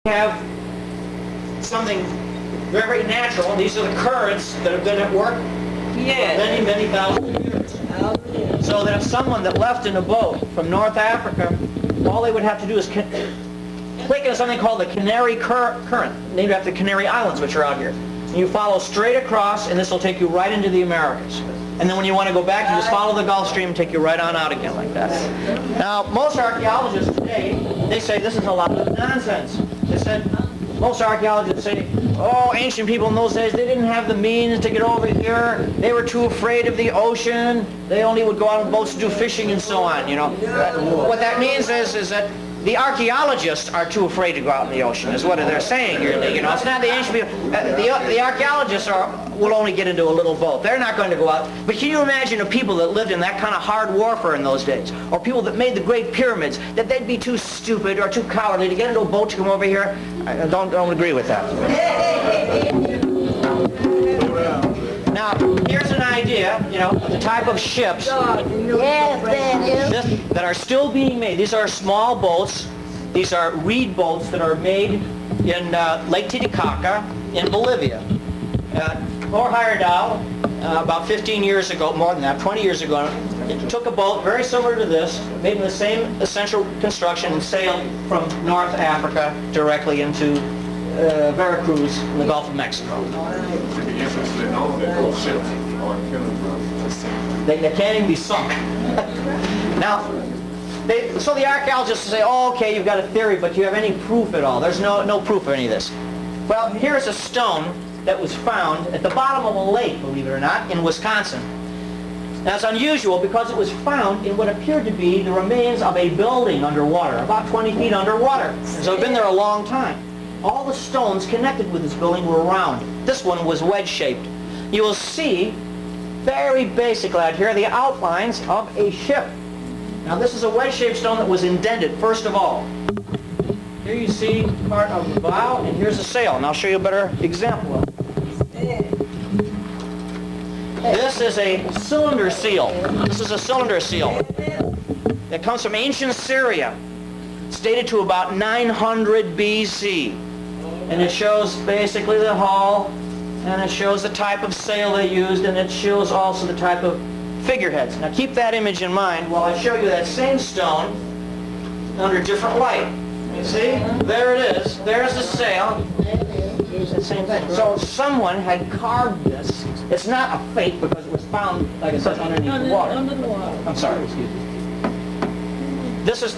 have something very natural. These are the currents that have been at work for many, many thousands of years. So that if someone that left in a boat from North Africa, all they would have to do is click on something called the Canary Current, named after the Canary Islands, which are out here. And you follow straight across, and this will take you right into the Americas. And then when you want to go back, you just follow the Gulf Stream and take you right on out again like that. Now, most archaeologists today, they say this is a lot of nonsense. They said, most archaeologists say, oh, ancient people in those days, they didn't have the means to get over here. They were too afraid of the ocean. They only would go out on boats to do fishing and so on, you know. What that means is that the archaeologists are too afraid to go out in the ocean, is what they're saying here. You know, it's not the ancient people. The archaeologists will only get into a little boat. They're not going to go out. But can you imagine the people that lived in that kind of hard warfare in those days, or people that made the great pyramids, that they'd be too stupid or too cowardly to get into a boat to come over here? I don't agree with that. Now, here's an idea, you know, of the type of ships that are still being made. These are small boats. These are reed boats that are made in Lake Titicaca in Bolivia. Thor Heyerdahl, about 15 years ago, more than that, 20 years ago, took a boat very similar to this, made in the same essential construction, and sailed from North Africa directly into Veracruz in the Gulf of Mexico. They can't even be sunk. Now, so the archaeologists say, oh, okay, you've got a theory, but do you have any proof at all? There's no proof of any of this. Well, here's a stone that was found at the bottom of a lake, believe it or not, in Wisconsin. Now, it's unusual because it was found in what appeared to be the remains of a building underwater, about 20 feet underwater. And so it's been there a long time. All the stones connected with this building were round. This one was wedge-shaped. You will see, very basically out here, the outlines of a ship. Now, this is a wedge-shaped stone that was indented, first of all. Here you see part of the bow, and here's the sail. And I'll show you a better example of it. This is a cylinder seal. This is a cylinder seal. It comes from ancient Syria. It's dated to about 900 BC. And it shows basically the hull, and it shows the type of sail they used, and it shows also the type of figureheads. Now keep that image in mind while I show you that same stone under different light. You see? There it is. There's the sail. It's the same thing. So someone had carved this. It's not a fake because it was found, like I said, underneath the water. Under the water. I'm sorry, excuse me. This is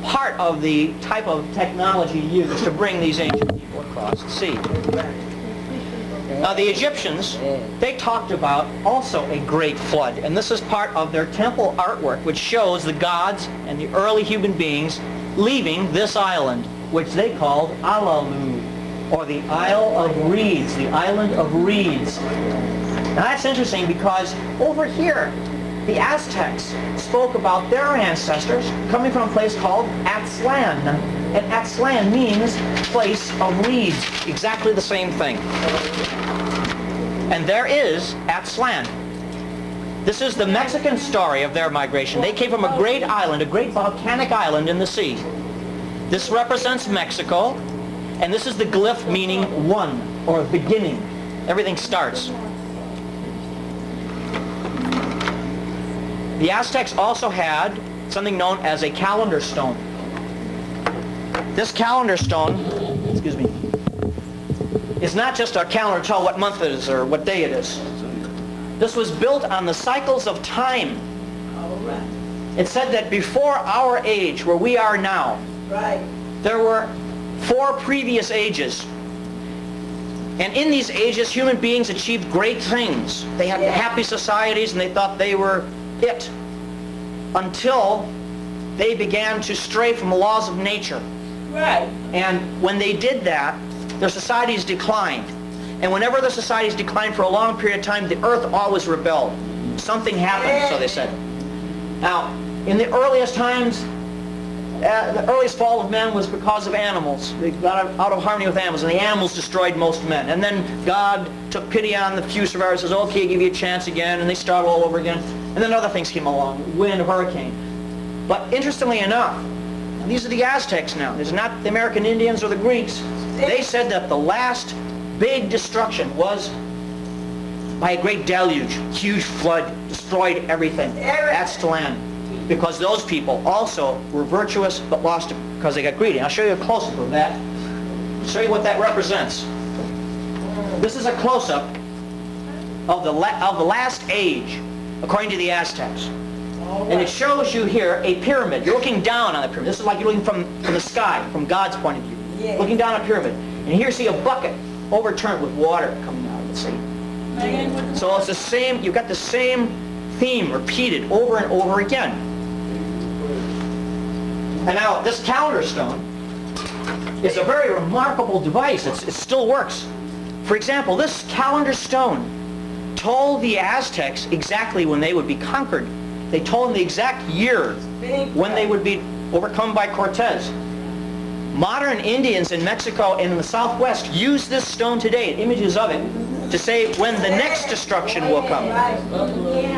part of the type of technology used to bring these ancient people across the sea. Now the Egyptians, they talked about also a great flood, and this is part of their temple artwork, which shows the gods and the early human beings leaving this island, which they called Alalu, or the Isle of Reeds, the Island of Reeds. Now that's interesting because over here, the Aztecs spoke about their ancestors coming from a place called Aztlan. And Aztlan means place of reeds, exactly the same thing. And there is Aztlan. This is the Mexican story of their migration. They came from a great island, a great volcanic island in the sea. This represents Mexico, and this is the glyph meaning one, or beginning. Everything starts. The Aztecs also had something known as a calendar stone. This calendar stone, excuse me, is not just a calendar to tell what month it is or what day it is. This was built on the cycles of time. It said that before our age, where we are now, there were 4 previous ages. And in these ages, human beings achieved great things. They had happy societies, and they thought they were it, until they began to stray from the laws of nature. And when they did that, their societies declined. And whenever the societies declined for a long period of time, the earth always rebelled. Something happened, so they said. Now, in the earliest times, the earliest fall of men was because of animals. They got out of harmony with animals, and the animals destroyed most men. And then God took pity on the few survivors, says, okay, I'll give you a chance again, and they started all over again. And then other things came along, wind, hurricane. But interestingly enough, these are the Aztecs now. It's not the American Indians or the Greeks. They said that the last big destruction was by a great deluge, huge flood, destroyed everything. That's the land. Because those people also were virtuous but lost it because they got greedy. I'll show you a close-up of that. Show you what that represents. This is a close-up of the last age, according to the Aztecs. And it shows you here a pyramid. You're looking down on the pyramid. This is like you're looking from the sky, from God's point of view. Looking down on a pyramid. And here you see a bucket overturned with water coming out of the sea. So it's the same, you've got the same theme repeated over and over again. And now this calendar stone is a very remarkable device. It still works. For example, this calendar stone told the Aztecs exactly when they would be conquered. They told them the exact year when they would be overcome by Cortez. Modern Indians in Mexico and in the Southwest use this stone today, images of it, to say when the next destruction will come.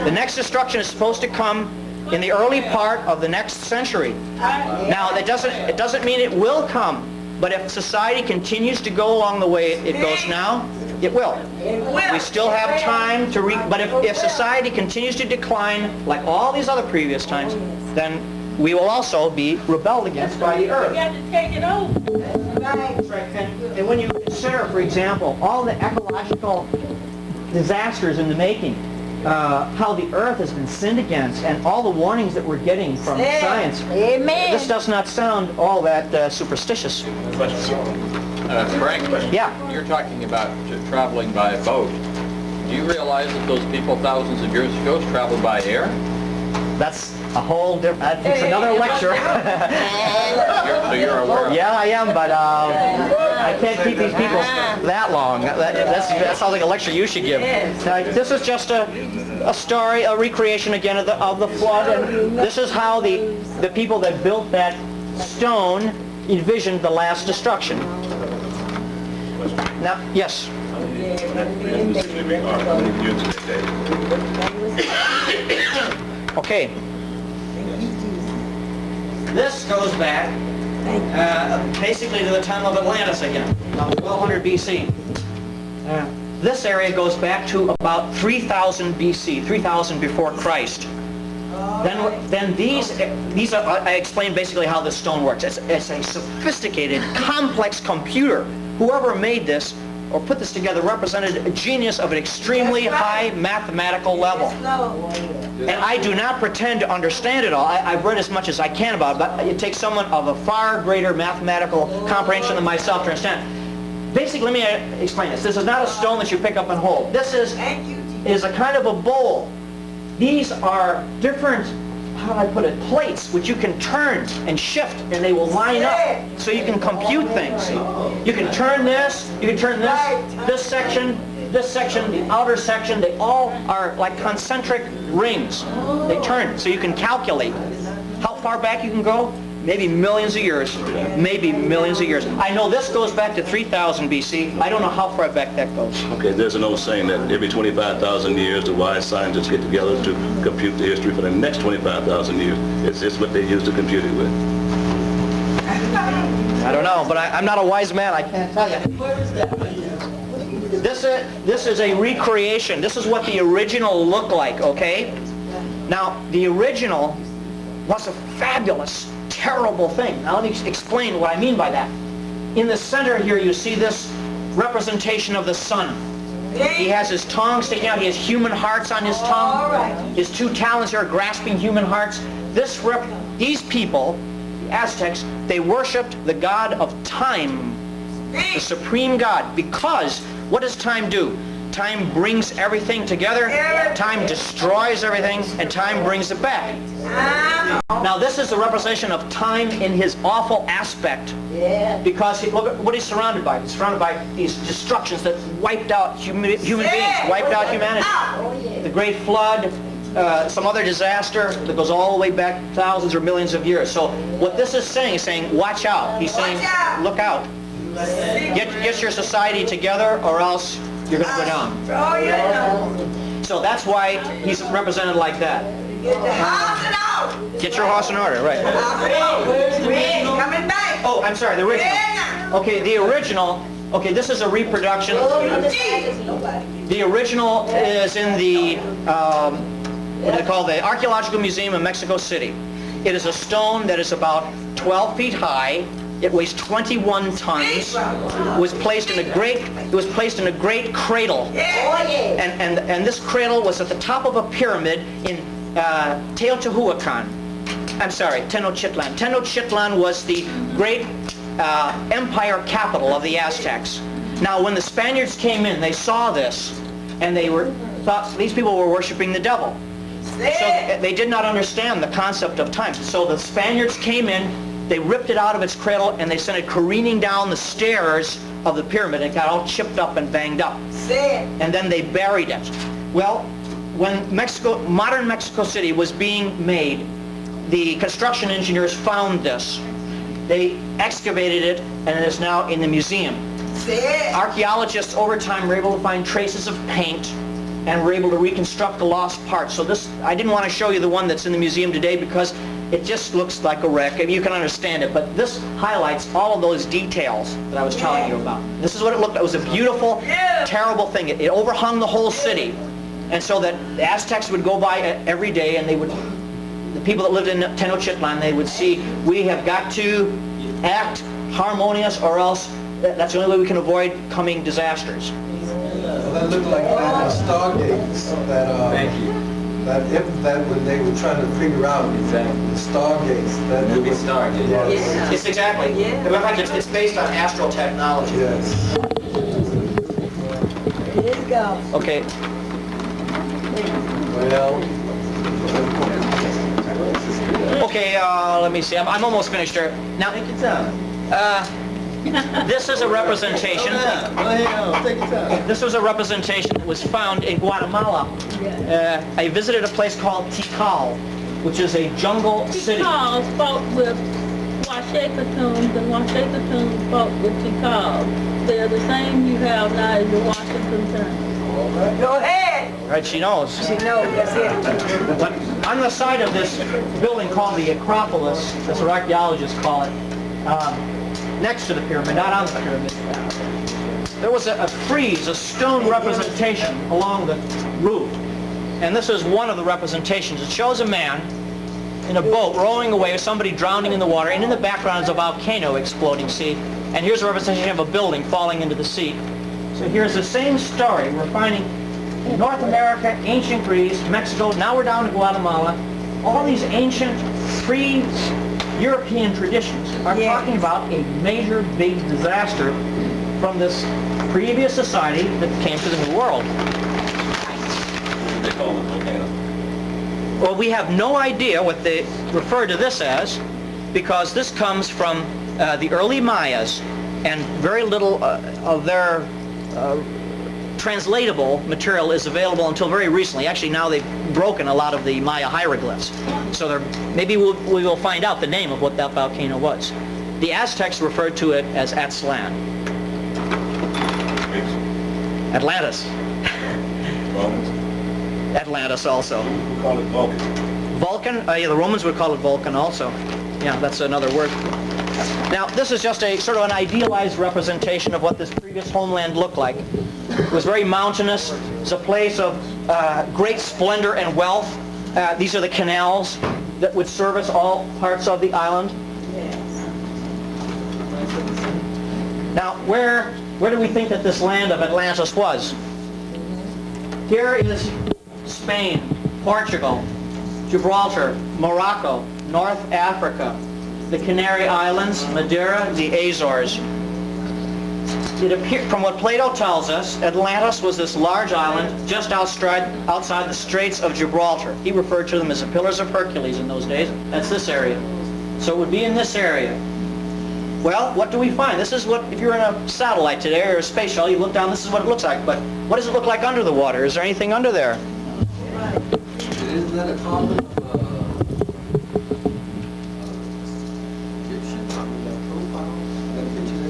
The next destruction is supposed to come in the early part of the next century. Now, it doesn't mean it will come, but if society continues to go along the way it goes now, it will. We still have time to but if society continues to decline like all these other previous times, then we will also be rebelled against by the earth. We got to take it over. That's right. And when you consider, for example, all the ecological disasters in the making, how the earth has been sinned against, and all the warnings that we're getting from science, this does not sound all that superstitious. Frank, yeah, you're talking about traveling by boat. Do you realize that those people thousands of years ago traveled by air? That's a whole different, it's another lecture. So you're aware of it? Yeah, I am, but I can't keep these people that long. That sounds like a lecture you should give. This is just a story, a recreation again of the flood, and this is how the people that built that stone envisioned the last destruction. Now, yes? Okay. This goes back basically to the time of Atlantis again, about 1200 BC. This area goes back to about 3000 BC, 3000 before Christ. Then these are, I explained basically how this stone works. It's a sophisticated, complex computer. Whoever made this or put this together represented a genius of an extremely high mathematical level. And I do not pretend to understand it all. I've read as much as I can about it, but it takes someone of a far greater mathematical comprehension than myself to understand. Basically, let me explain this. This is not a stone that you pick up and hold. This is a kind of a bowl. These are different, how do I put it, plates which you can turn and shift, and they will line up so you can compute things. You can turn this, this section, the outer section. They all are like concentric rings. They turn so you can calculate how far back you can go. Maybe millions of years. Maybe millions of years. I know this goes back to 3000 BC. I don't know how far back that goes. Okay, there's an old saying that every 25,000 years the wise scientists get together to compute the history for the next 25,000 years. It's what they use to compute it with. I don't know, but I'm not a wise man. I can't tell you. This is a recreation. This is what the original looked like, okay? Now, the original was a fabulous, terrible thing. Now let me explain what I mean by that. In the center here you see this representation of the sun. He has his tongue sticking out. He has human hearts on his tongue. His two talons here are grasping human hearts. These people, the Aztecs, they worshipped the god of time, the supreme god, because what does time do? Time brings everything together, time destroys everything, and time brings it back. Now this is the representation of time in his awful aspect, because look at what he's surrounded by. He's surrounded by these destructions that wiped out human beings, wiped out humanity. The Great Flood, some other disaster that goes all the way back thousands or millions of years. So what this is saying, watch out. He's saying, look out. Get your society together, or else you're going to go down. So that's why he's represented like that. Get your horse in order, right. Coming back. Oh, I'm sorry, the original. Okay, the original, okay, this is a reproduction. The original is in the, what do they call the Archaeological Museum in Mexico City. It is a stone that is about 12 feet high. It weighs 21 tons. It was placed in a great cradle. And this cradle was at the top of a pyramid in Teotihuacan. I'm sorry, Tenochtitlan. Tenochtitlan was the great empire capital of the Aztecs. Now, when the Spaniards came in, they saw this, and they thought these people were worshiping the devil. So they did not understand the concept of time. So the Spaniards came in, they ripped it out of its cradle, and they sent it careening down the stairs of the pyramid. It got all chipped up and banged up. And then they buried it. Well, when modern Mexico City was being made, the construction engineers found this. They excavated it, and it is now in the museum. Archaeologists over time were able to find traces of paint and were able to reconstruct the lost parts. So this, I didn't want to show you the one that's in the museum today because it just looks like a wreck. You can understand it, but this highlights all of those details that I was telling you about. This is what it looked like. It was a beautiful, terrible thing. It overhung the whole city, and so that the Aztecs would go by every day, and the people that lived in Tenochtitlan, they would see, we have got to act harmonious, or else that's the only way we can avoid coming disasters. Well, that looked like stargates that when they were trying to figure out the stargates. That Movie Stargate. Yes. It's exactly. In fact, it's based on astral technology. Yes. Here you go. Okay. Well. Okay, let me see. I'm almost finished here. Now, this is a representation. This was a representation that was found in Guatemala. I visited a place called Tikal, which is a jungle city. Tikal fought with Washekatoons, and Washekatoons fought with Tikal. They're the same you have now as the Washington Town. Go ahead. Right, she knows. She knows, that's it. But on the side of this building called the Acropolis, as archaeologists call it, next to the pyramid, not on the pyramid, there was a frieze, a stone representation along the roof. And this is one of the representations. It shows a man in a boat rowing away with somebody drowning in the water, and in the background is a volcano exploding, see? And here's a representation of a building falling into the sea. So here's the same story. We're finding North America, ancient Greece, Mexico, now we're down to Guatemala. All these ancient pre-European traditions are talking about a major big disaster from this previous society that came to the New World. They call it a volcano. Well, we have no idea what they refer to this as, because this comes from the early Mayas, and very little of their translatable material is available until very recently. Actually, now they've broken a lot of the Maya hieroglyphs. So maybe we will find out the name of what that volcano was. The Aztecs referred to it as Aztlan. Atlantis. Romans. Atlantis also. We call it Vulcan. Vulcan? Yeah, the Romans would call it Vulcan also. Yeah, that's another word. Now, this is just a sort of an idealized representation of what this previous homeland looked like. It was very mountainous. It's a place of great splendor and wealth. These are the canals that would service all parts of the island. Now, where do we think that this land of Atlantis was? Here is Spain, Portugal, Gibraltar, Morocco, North Africa, the Canary Islands, Madeira, the Azores. It appeared, from what Plato tells us, Atlantis was this large island just outside the Straits of Gibraltar. He referred to them as the Pillars of Hercules in those days. That's this area. So it would be in this area. Well, what do we find? This is what, if you're in a satellite today or a space shuttle, you look down, this is what it looks like. But what does it look like under the water? Is there anything under there? Isn't that a common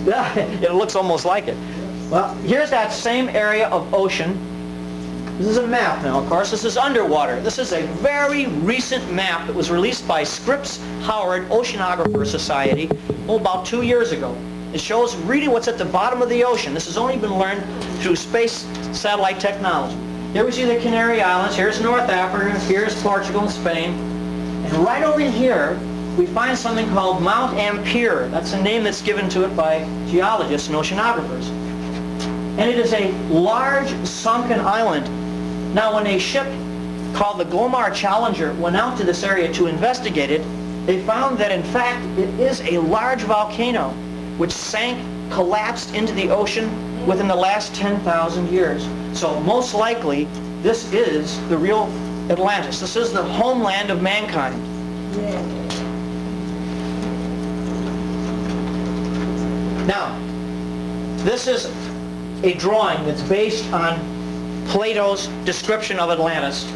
Yeah, it looks almost like it. Well, here's that same area of ocean. This is a map now, of course. This is underwater. This is a very recent map that was released by Scripps Howard Oceanographer Society about 2 years ago. It shows really what's at the bottom of the ocean. This has only been learned through space satellite technology. Here we see the Canary Islands. Here's North Africa. Here's Portugal and Spain. And right over here, we find something called Mount Ampere. That's a name that's given to it by geologists and oceanographers. And it is a large sunken island. Now, when a ship called the Glomar Challenger went out to this area to investigate it, they found that in fact it is a large volcano which sank, collapsed into the ocean within the last 10,000 years. So most likely, this is the real Atlantis. This is the homeland of mankind. Yeah. Now, this is a drawing that's based on Plato's description of Atlantis.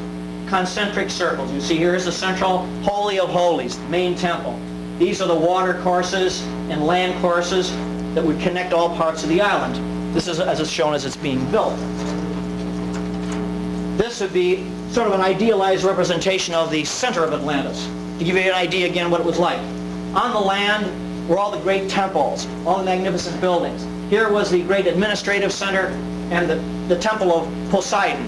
Concentric circles. You see here is the central Holy of Holies, the main temple. These are the water courses and land courses that would connect all parts of the island. This is as it's shown as it's being built. This would be sort of an idealized representation of the center of Atlantis. To give you an idea again what it was like. On the land were all the great temples, all the magnificent buildings. Here was the great administrative center and the temple of Poseidon,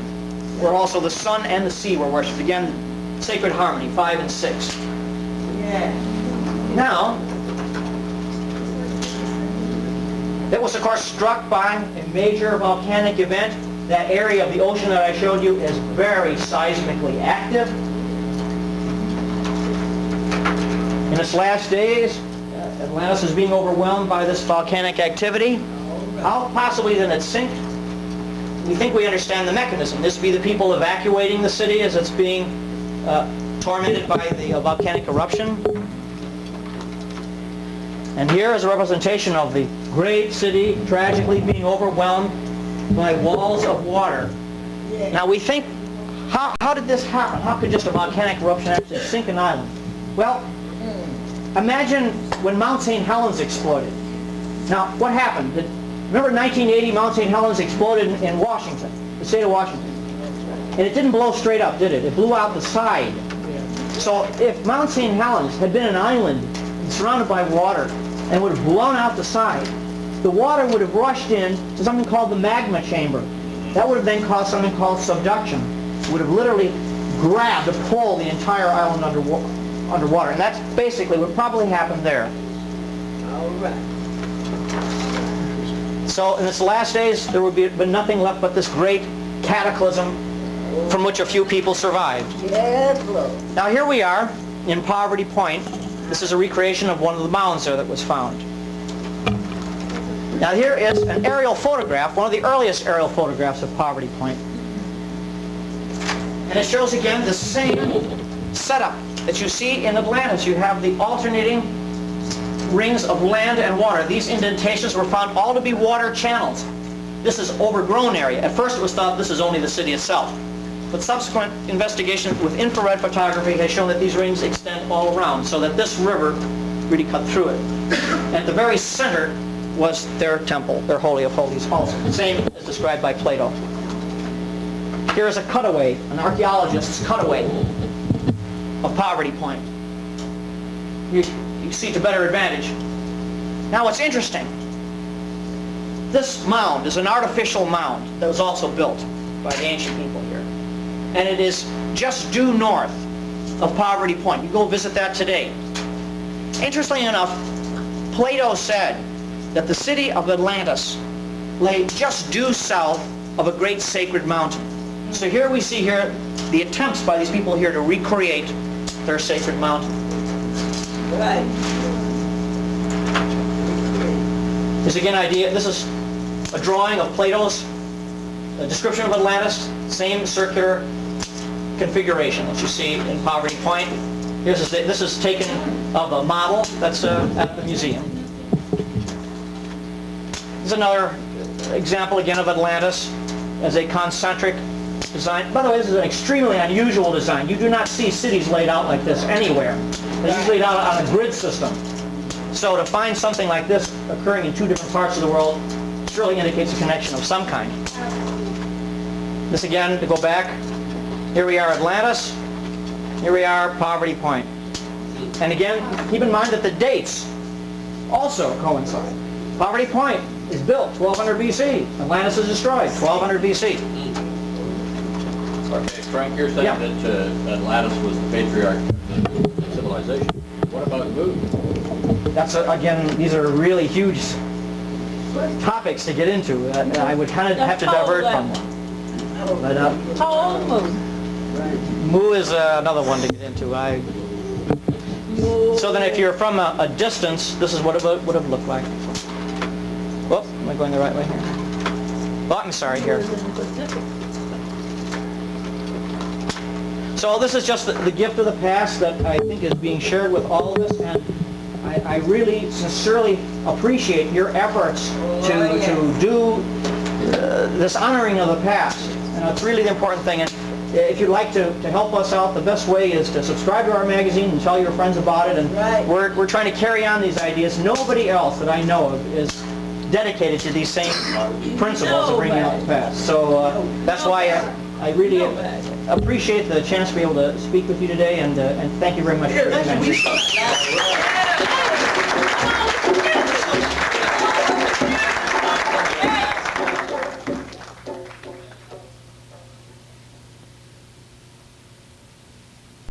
where also the sun and the sea were worshipped. Again, sacred harmony, 5 and 6. Yeah. Now, it was of course struck by a major volcanic event. That area of the ocean that I showed you is very seismically active. In its last days, Atlantis is being overwhelmed by this volcanic activity. How possibly then it sink? We think we understand the mechanism. This would be the people evacuating the city as it's being tormented by the volcanic eruption. And here is a representation of the great city tragically being overwhelmed by walls of water. Yeah. Now we think, how did this happen? How could just a volcanic eruption actually sink an island? Well, imagine when Mount St. Helens exploded. Now, what happened? Remember 1980, Mount St. Helens exploded in Washington, the state of Washington. And it didn't blow straight up, did it? It blew out the side. So if Mount St. Helens had been an island surrounded by water and would have blown out the side, the water would have rushed in to something called the magma chamber. That would have then caused something called subduction. It would have literally grabbed or pulled the entire island underwater. And that's basically what probably happened there. All right. So in its last days, there would be nothing left but this great cataclysm from which a few people survived. Yeah, blow. Now here we are in Poverty Point. This is a recreation of one of the mounds there that was found. Now here is an aerial photograph, one of the earliest aerial photographs of Poverty Point. And it shows again the same setup that you see in Atlantis. You have the alternating rings of land and water. These indentations were found all to be water channels. This is overgrown area. At first it was thought this is only the city itself. But subsequent investigation with infrared photography has shown that these rings extend all around, so that this river really cut through it. At the very center was their temple, their Holy of Holies also, the same as described by Plato. Here is a cutaway, an archaeologist's cutaway of Poverty Point. You see to better advantage. Now what's interesting, this mound is an artificial mound that was also built by the ancient people here. And it is just due north of Poverty Point. You go visit that today. Interestingly enough, Plato said that the city of Atlantis lay just due south of a great sacred mountain. So here we see here the attempts by these people here to recreate their sacred mountain. Right. This again this is a drawing of Plato's description of Atlantis, same circular configuration that you see in Poverty Point. This is taken of a model that's at the museum. This is another example again of Atlantis as a concentric design. By the way, this is an extremely unusual design. You do not see cities laid out like this anywhere. They're usually laid out on a grid system. So to find something like this occurring in two different parts of the world surely indicates a connection of some kind. This again, to go back, here we are Atlantis, here we are Poverty Point. And again, keep in mind that the dates also coincide. Poverty Point is built 1200 BC. Atlantis is destroyed 1200 BC. Okay, Frank, you're saying Yeah. that Atlantis was the patriarch of civilization. What about Mu? That's, again, these are really huge topics to get into. I would kind of have to divert from them. But How old was Mu is another one to get into. So then if you're from a distance, this is what it would have looked like. Whoop, am I going the right way here? Oh, I'm sorry here. So this is just the gift of the past that I think is being shared with all of us, and I really sincerely appreciate your efforts to do this honoring of the past. And it's really the important thing. And if you'd like to help us out, the best way is to subscribe to our magazine and tell your friends about it. And we're trying to carry on these ideas. Nobody else that I know of is dedicated to these same principles of bringing out the past. So that's why I really appreciate the chance to be able to speak with you today, and thank you very much for your attention.